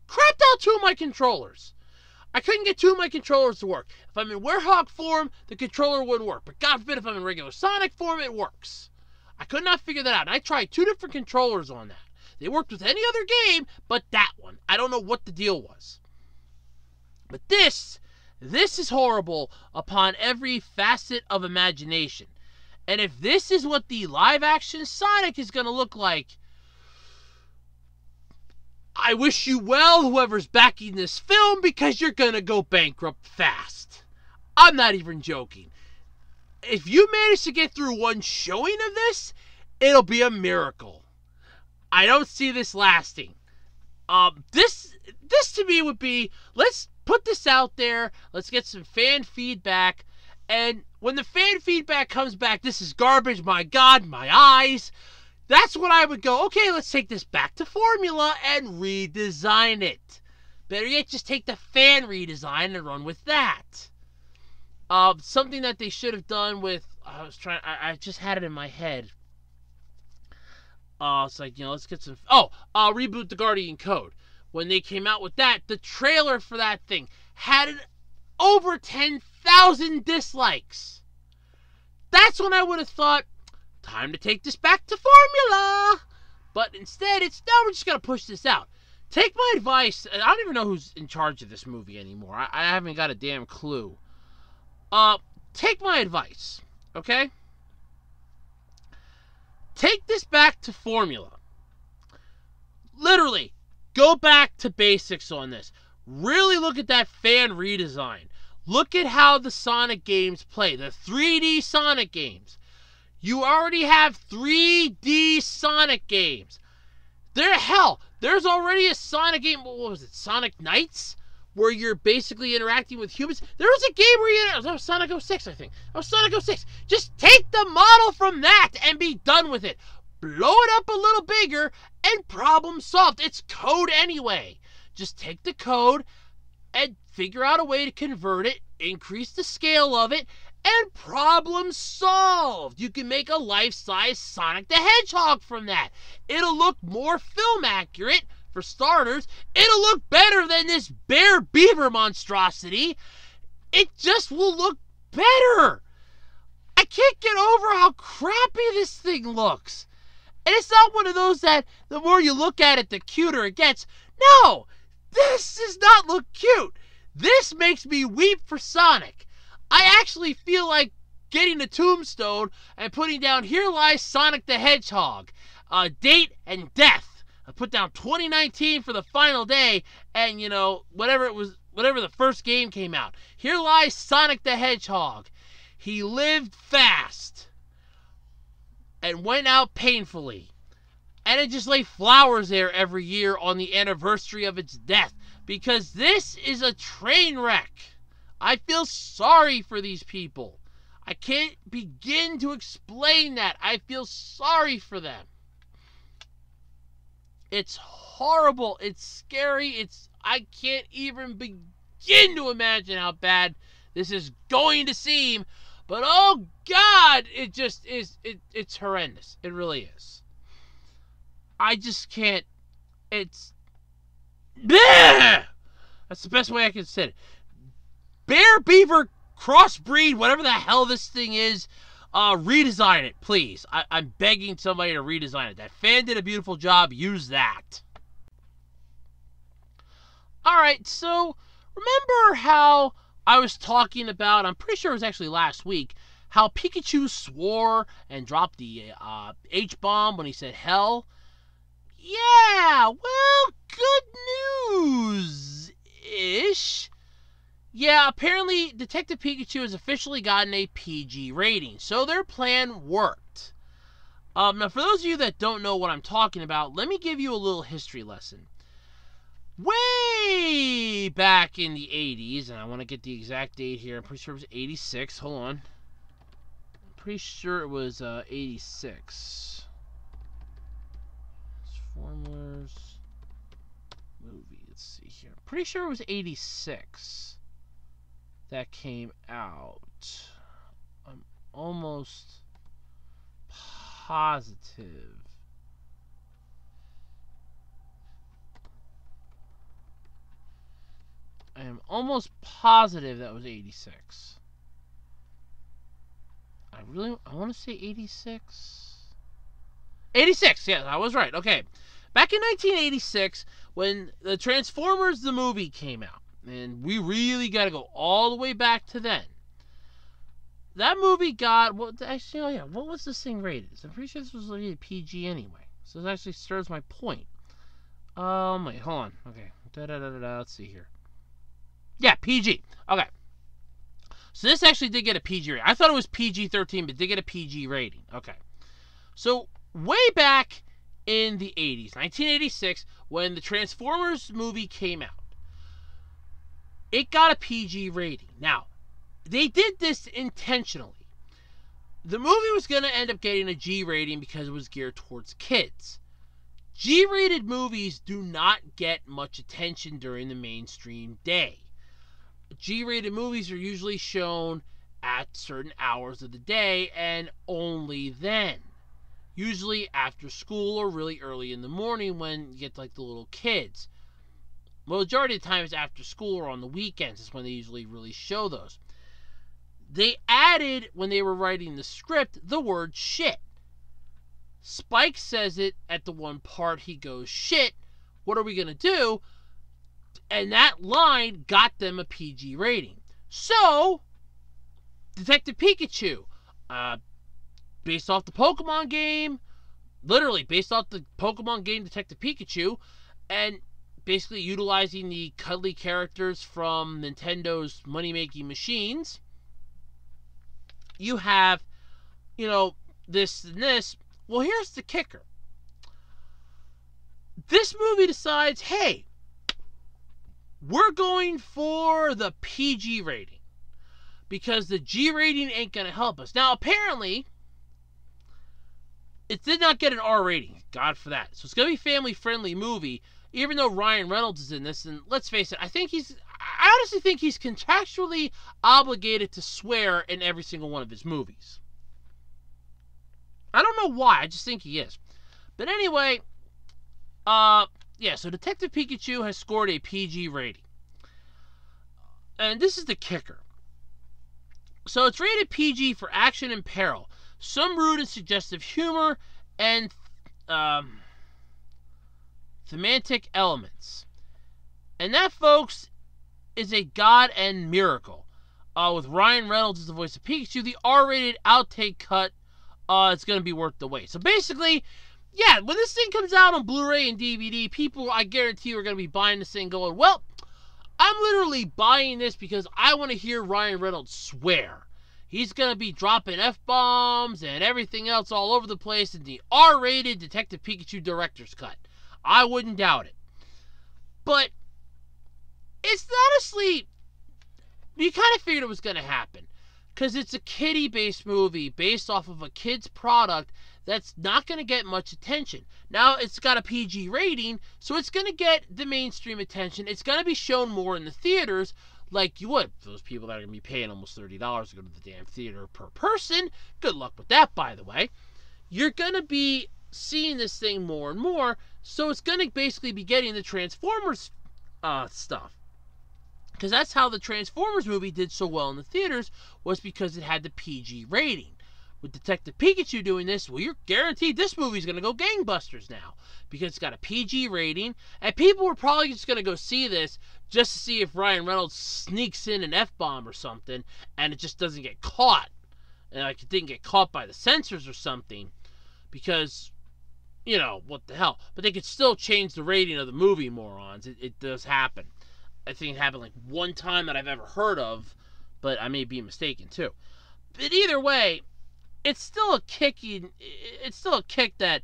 crapped out two of my controllers. I couldn't get two of my controllers to work. If I'm in Werehog form, the controller wouldn't work. But God forbid if I'm in regular Sonic form, it works. I could not figure that out. And I tried two different controllers on that. They worked with any other game, but that one. I don't know what the deal was. But this is horrible upon every facet of imagination. And if this is what the live-action Sonic is going to look like, I wish you well, whoever's backing this film, because you're going to go bankrupt fast. I'm not even joking. If you manage to get through one showing of this, it'll be a miracle. I don't see this lasting. This to me would be, let's put this out there, let's get some fan feedback, and when the fan feedback comes back, this is garbage, my God, my eyes, that's when I would go, okay, let's take this back to formula and redesign it. Better yet, just take the fan redesign and run with that. Something that they should have done with, I just had it in my head. It's like, you know, let's get some... Reboot the Guardian Code. When they came out with that, the trailer for that thing had over 10,000 dislikes. That's when I would have thought, time to take this back to formula. But instead, it's, no, we're just going to push this out. Take my advice. I don't even know who's in charge of this movie anymore. I haven't got a damn clue. Take my advice, okay? Take this back to formula. Literally, go back to basics on this. Really look at that fan redesign. Look at how the Sonic games play, the 3D Sonic games. You already have 3D Sonic games. There's already a Sonic game. What was it? Sonic Knights? Where you're basically interacting with humans. There was a game where that was Sonic 06, I think. That was Sonic 06. Just take the model from that and be done with it. Blow it up a little bigger and problem solved. It's code anyway. Just take the code and figure out a way to convert it, increase the scale of it, and problem solved. You can make a life-size Sonic the Hedgehog from that. It'll look more film accurate. For starters, it'll look better than this bear beaver monstrosity. It just will look better. I can't get over how crappy this thing looks. And it's not one of those that the more you look at it, the cuter it gets. No, this does not look cute. This makes me weep for Sonic. I actually feel like getting a tombstone and putting down, "Here lies Sonic the Hedgehog. Date and death." I put down 2019 for the final day, and whatever the first game came out. Here lies Sonic the Hedgehog. He lived fast and went out painfully. And it just lay flowers there every year on the anniversary of its death. Because this is a train wreck. I feel sorry for these people. I can't begin to explain that. I feel sorry for them. It's horrible. It's scary. I can't even begin to imagine how bad this is going to seem. But oh God, it just is. It's horrendous. It really is. I just can't. It's. Bleh! That's the best way I can say it. Bear beaver crossbreed, whatever the hell this thing is. Redesign it, please. I'm begging somebody to redesign it. That fan did a beautiful job. Use that. Alright, so remember how I was talking about, I'm pretty sure it was actually last week, how Pikachu swore and dropped the H-bomb when he said hell? Yeah, well, good news-ish. Yeah, apparently Detective Pikachu has officially gotten a PG rating, so their plan worked. Now, for those of you that don't know what I'm talking about, let me give you a little history lesson. Way back in the 80s, and I want to get the exact date here, I'm pretty sure it was 86, hold on. I'm pretty sure it was 86. Transformers movie, let's see here. I'm pretty sure it was 86. That came out. I'm almost positive. I am almost positive that was 86. I want to say 86. 86, yes, I was right. Okay. Back in 1986, when the Transformers the movie came out, and we really got to go all the way back to then. That movie got, what was this thing rated? I'm pretty sure this was rated PG anyway. So this actually serves my point. Wait, hold on. Okay. Let's see here. Yeah, PG. Okay. So this actually did get a PG rating. I thought it was PG-13, but it did get a PG rating. Okay. So way back in the 80s, 1986, when the Transformers movie came out, it got a PG rating. Now, they did this intentionally. The movie was going to end up getting a G rating because it was geared towards kids. G-rated movies do not get much attention during the mainstream day. G-rated movies are usually shown at certain hours of the day and only then. Usually after school or really early in the morning when you get like the little kids. Majority of the time it's after school or on the weekends is when they usually really show those. They added, when they were writing the script, the word shit. Spike says it at the one part, he goes, shit, what are we going to do? And that line got them a PG rating. So, Detective Pikachu, based off the Pokemon game, literally based off the Pokemon game Detective Pikachu, and basically utilizing the cuddly characters from Nintendo's money-making machines, you have, this and this. Well, here's the kicker. This movie decides, hey, we're going for the PG rating because the G rating ain't going to help us. Now, apparently, it did not get an R rating. God for that. So it's going to be a family-friendly movie, even though Ryan Reynolds is in this. And let's face it, I honestly think he's contractually obligated to swear in every single one of his movies. I don't know why. I just think he is. But anyway, yeah, so Detective Pikachu has scored a PG rating. And this is the kicker. So it's rated PG for action and peril, some rude and suggestive humor, and thematic elements. And that, folks, is a god-end miracle. With Ryan Reynolds as the voice of Pikachu, the R-rated outtake cut, it's going to be worth the wait. So basically, yeah, when this thing comes out on Blu-ray and DVD, people, I guarantee you, are going to be buying this thing going, well, I'm literally buying this because I want to hear Ryan Reynolds swear. He's going to be dropping F-bombs and everything else all over the place in the R-rated Detective Pikachu director's cut. I wouldn't doubt it. But it's honestly, you kind of figured it was going to happen. Because it's a kiddie-based movie based off of a kid's product that's not going to get much attention. Now, it's got a PG rating, so it's going to get the mainstream attention. It's going to be shown more in the theaters like you would. Those people that are going to be paying almost $30 to go to the damn theater per person, good luck with that, by the way. You're going to be seeing this thing more and more, so it's going to basically be getting the Transformers stuff. Because that's how the Transformers movie did so well in the theaters, was because it had the PG rating. With Detective Pikachu doing this, well, you're guaranteed this movie's going to go gangbusters now. Because it's got a PG rating, and people were probably just going to go see this just to see if Ryan Reynolds sneaks in an F-bomb or something, and it just doesn't get caught. And like it didn't get caught by the censors or something. Because, you know, what the hell. But they could still change the rating of the movie, morons. It does happen. I think it happened like one time that I've ever heard of, but I may be mistaken too. But either way, it's still a kick that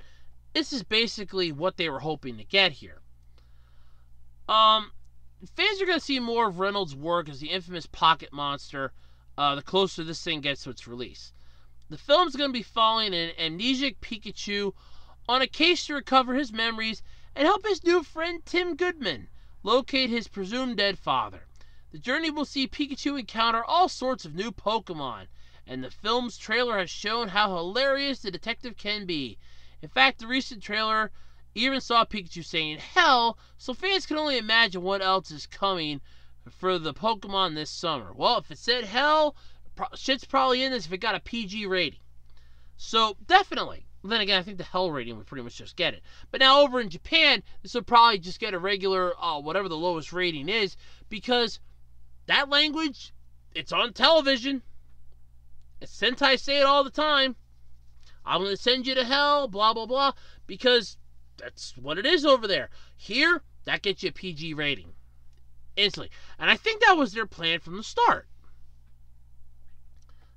this is basically what they were hoping to get here. Fans are going to see more of Reynolds' work as the infamous pocket monster the closer this thing gets to its release. The film's going to be following an amnesiac Pikachu on a case to recover his memories and help his new friend Tim Goodman locate his presumed dead father. The journey will see Pikachu encounter all sorts of new Pokemon, and the film's trailer has shown how hilarious the detective can be. In fact, the recent trailer even saw Pikachu saying hell, so fans can only imagine what else is coming for the Pokemon this summer. Well, if it said hell, shit's probably in this if it got a PG rating. So, definitely. Then again, I think the hell rating would pretty much just get it. But now over in Japan, this would probably just get a regular, whatever the lowest rating is, because that language, it's on television. Sentai say it all the time. I'm going to send you to hell, blah, blah, blah, because that's what it is over there. Here, that gets you a PG rating. Instantly. And I think that was their plan from the start.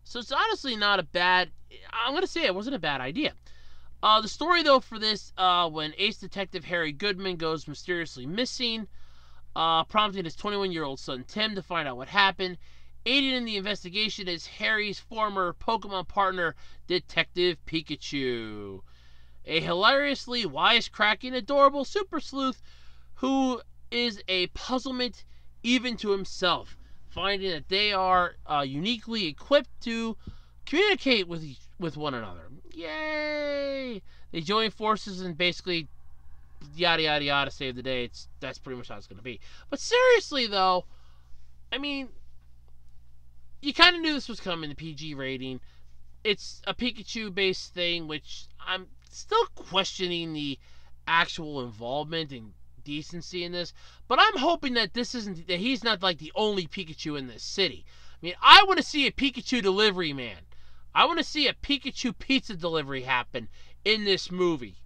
So it's honestly not a bad, I'm going to say it wasn't a bad idea. The story, though, for this, when ace detective Harry Goodman goes mysteriously missing, prompting his 21-year-old son Tim to find out what happened. Aiding in the investigation is Harry's former Pokemon partner, Detective Pikachu. A hilariously wisecracking, adorable super sleuth who is a puzzlement even to himself, finding that they are uniquely equipped to communicate with one another. Yay! They join forces and basically yada yada yada save the day. That's pretty much how it's going to be. But seriously though, I mean, you kind of knew this was coming, the PG rating. It's a Pikachu based thing, which I'm still questioning the actual involvement and decency in this, but I'm hoping that that he's not like the only Pikachu in this city. I mean, I want to see a Pikachu delivery man. I want to see a Pikachu pizza delivery happen in this movie.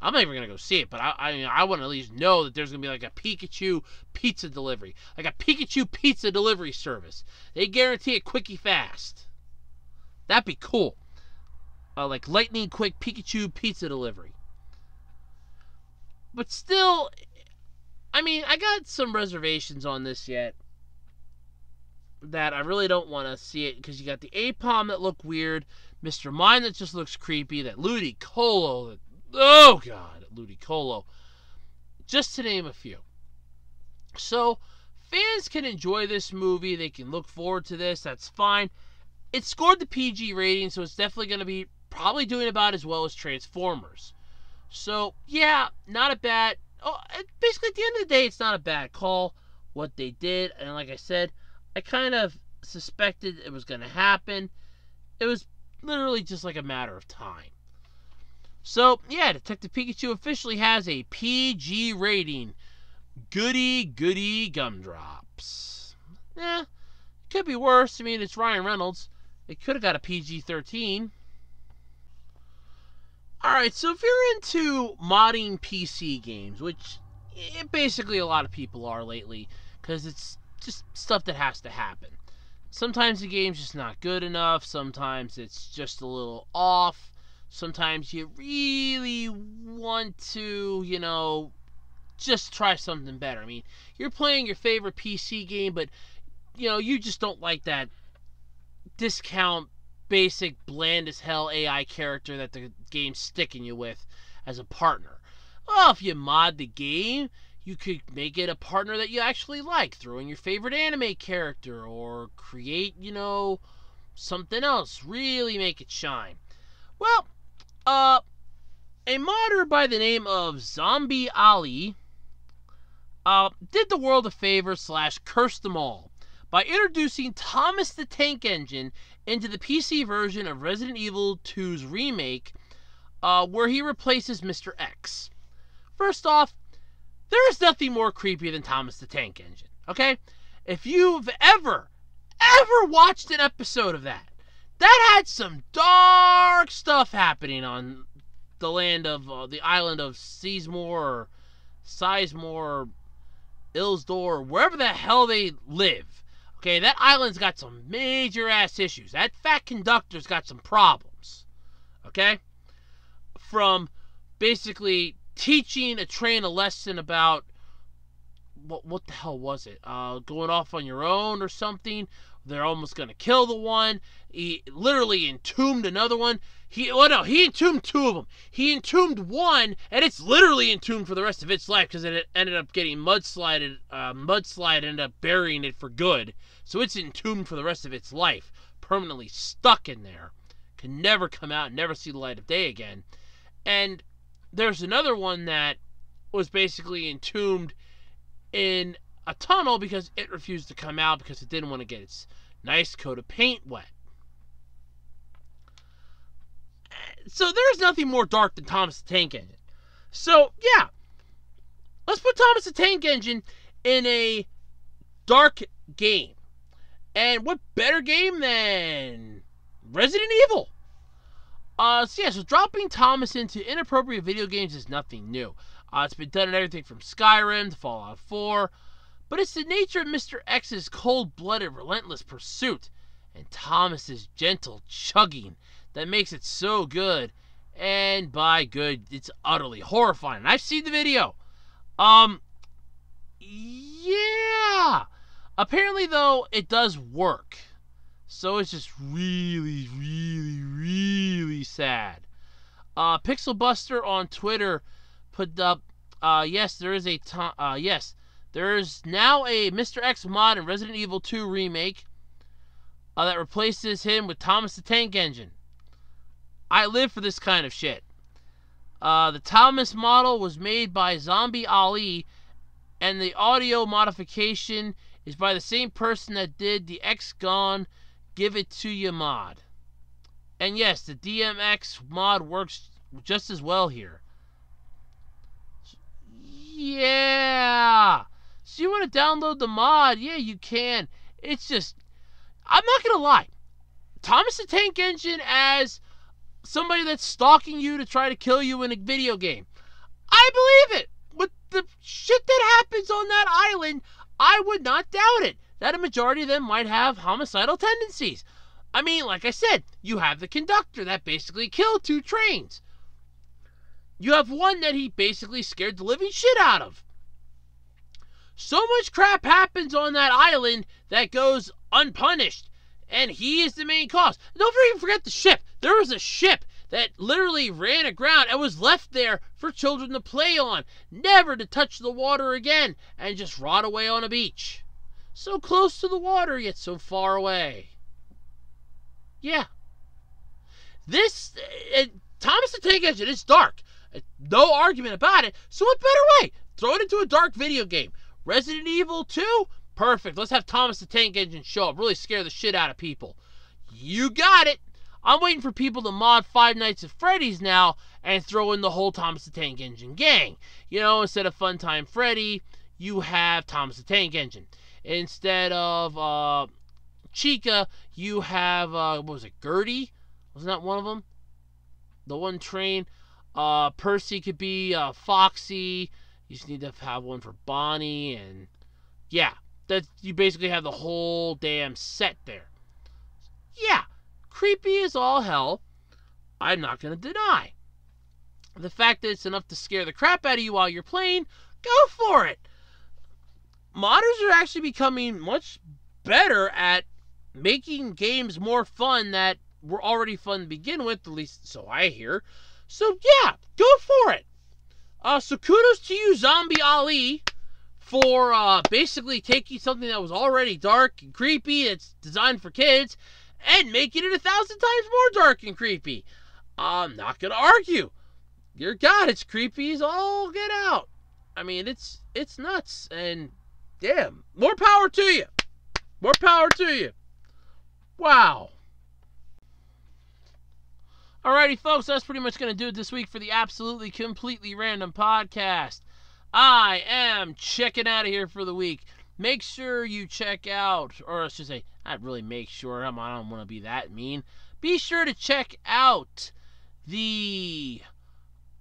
I'm not even going to go see it, but I want to at least know that there's going to be like a Pikachu pizza delivery. Like a Pikachu pizza delivery service. They guarantee it quickie fast. That'd be cool. like lightning quick Pikachu pizza delivery. But still, I mean, I got some reservations on this yet. That I really don't want to see it, because you got the Apom that look weird, Mr. Mime that just looks creepy, that Ludicolo, oh god, Ludicolo, just to name a few. So, fans can enjoy this movie, they can look forward to this, that's fine. It scored the PG rating, so it's definitely going to be probably doing about as well as Transformers. So, yeah, not a bad, basically at the end of the day, it's not a bad call, what they did, and like I said, I kind of suspected it was going to happen. It was literally just like a matter of time. So, yeah, Detective Pikachu officially has a PG rating. Goody, goody gumdrops. Could be worse. I mean, it's Ryan Reynolds. It could have got a PG-13. Alright, so if you're into modding PC games, which basically a lot of people are lately, because it's just stuff that has to happen. Sometimes the game's just not good enough. Sometimes it's just a little off. Sometimes you really want to, just try something better. I mean, you're playing your favorite PC game, but, you just don't like that discount, basic, bland as hell AI character that the game's sticking you with as a partner. Well, if you mod the game, you could make it a partner that you actually like, throw in your favorite anime character, or create, something else. Really make it shine. Well, a modder by the name of Zombie Ali did the world a favor / cursed them all by introducing Thomas the Tank Engine into the PC version of Resident Evil 2's remake, where he replaces Mr. X. First off, there is nothing more creepy than Thomas the Tank Engine, okay? If you've ever watched an episode of that had some dark stuff happening on the land of, the island of Sizemore, or Ilsdor, or wherever the hell they live. Okay, that island's got some major ass issues. That fat conductor's got some problems, okay? From basically teaching a train a lesson about what the hell was it? Going off on your own or something. They're almost gonna kill the one. He literally entombed another one. He entombed two of them. He entombed one, and it's literally entombed for the rest of its life, because it ended up getting mudslide ended up burying it for good. So it's entombed for the rest of its life, permanently stuck in there. Can never come out and never see the light of day again. And there's another one that was basically entombed in a tunnel because it refused to come out because it didn't want to get its nice coat of paint wet. So there's nothing more dark than Thomas the Tank Engine. So, yeah, let's put Thomas the Tank Engine in a dark game. And what better game than Resident Evil? So dropping Thomas into inappropriate video games is nothing new. It's been done in everything from Skyrim to Fallout 4. But it's the nature of Mr. X's cold-blooded, relentless pursuit and Thomas's gentle chugging that makes it so good. And by good, it's utterly horrifying. And I've seen the video. Yeah. Apparently, though, it does work. So it's just really, really, really sad. Pixel Buster on Twitter put up, yes, there is there is now a Mr. X mod in Resident Evil 2 remake that replaces him with Thomas the Tank Engine. I live for this kind of shit. The Thomas model was made by Zombie Ali, and the audio modification is by the same person that did the X Gone Give It To You mod. And yes, the DMX mod works just as well here. Yeah! So you want to download the mod? Yeah, you can. It's just, I'm not going to lie. Thomas the Tank Engine as somebody that's stalking you to try to kill you in a video game. I believe it. With the shit that happens on that island, I would not doubt it. That a majority of them might have homicidal tendencies. I mean, like I said, you have the conductor that basically killed 2 trains. You have one that he basically scared the living shit out of. So much crap happens on that island that goes unpunished, and he is the main cause. Don't even forget the ship. There was a ship that literally ran aground and was left there for children to play on, never to touch the water again, and just rot away on a beach. So close to the water, yet so far away. Yeah. This, Thomas the Tank Engine, it's dark. No argument about it. So what better way? Throw it into a dark video game. Resident Evil 2? Perfect. Let's have Thomas the Tank Engine show up. Really scare the shit out of people. You got it. I'm waiting for people to mod Five Nights at Freddy's now and throw in the whole Thomas the Tank Engine gang. You know, instead of Funtime Freddy, you have Thomas the Tank Engine. Instead of Chica, you have, what was it, Gertie? Wasn't that one of them? The one train. Percy could be Foxy. You just need to have one for Bonnie, and yeah, that you basically have the whole damn set there. Yeah, creepy as all hell. I'm not going to deny. The fact that it's enough to scare the crap out of you while you're playing, go for it. Modders are actually becoming much better at making games more fun that were already fun to begin with, at least so I hear. So yeah, go for it. So kudos to you, Zombie Ali, for basically taking something that was already dark and creepy, it's designed for kids, and making it 1,000 times more dark and creepy. I'm not going to argue. Dear God, it's creepy as all get out. I mean, it's nuts, and damn, more power to you. More power to you. Wow. Alrighty, folks, that's pretty much going to do it this week for the Absolutely Completely Random Podcast. I am checking out of here for the week. Make sure you check out, or I should say, not really make sure, I don't want to be that mean. Be sure to check out the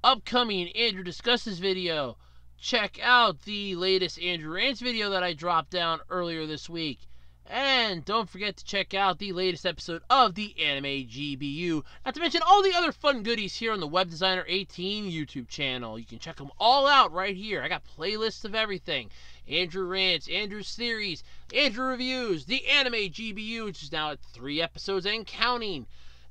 upcoming Andrew Discusses video. Check out the latest Andrew Rants video that I dropped down earlier this week. And don't forget to check out the latest episode of the Anime GBU. Not to mention all the other fun goodies here on the Web Designer 18 YouTube channel. You can check them all out right here. I got playlists of everything. Andrew Rants, Andrew's Theories, Andrew Reviews, the Anime GBU, which is now at 3 episodes and counting.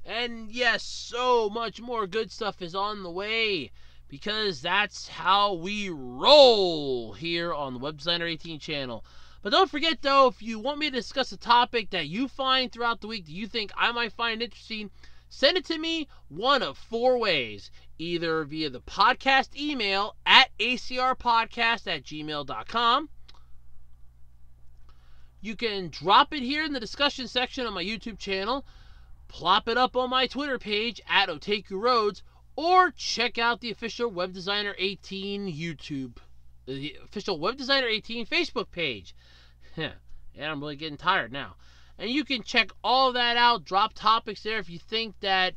And yes, so much more good stuff is on the way, because that's how we roll here on the Web Designer 18 channel. But don't forget, though, if you want me to discuss a topic that you find throughout the week that you think I might find interesting, send it to me one of 4 ways. Either via the podcast email at acrpodcast@gmail.com. You can drop it here in the discussion section on my YouTube channel, plop it up on my Twitter page at Otaku Roads, or check out the official Web Designer 18 YouTube, the official Web Designer 18 Facebook page. Yeah, I'm really getting tired now. And you can check all that out, drop topics there if you think that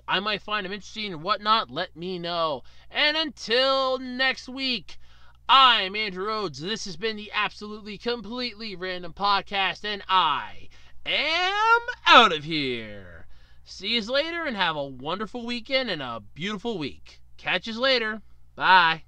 I might find them interesting and whatnot, let me know. And until next week, I'm Andrew Rhodes. This has been the Absolutely Completely Random Podcast, and I am out of here. See you later, and have a wonderful weekend and a beautiful week. Catch you later. Bye.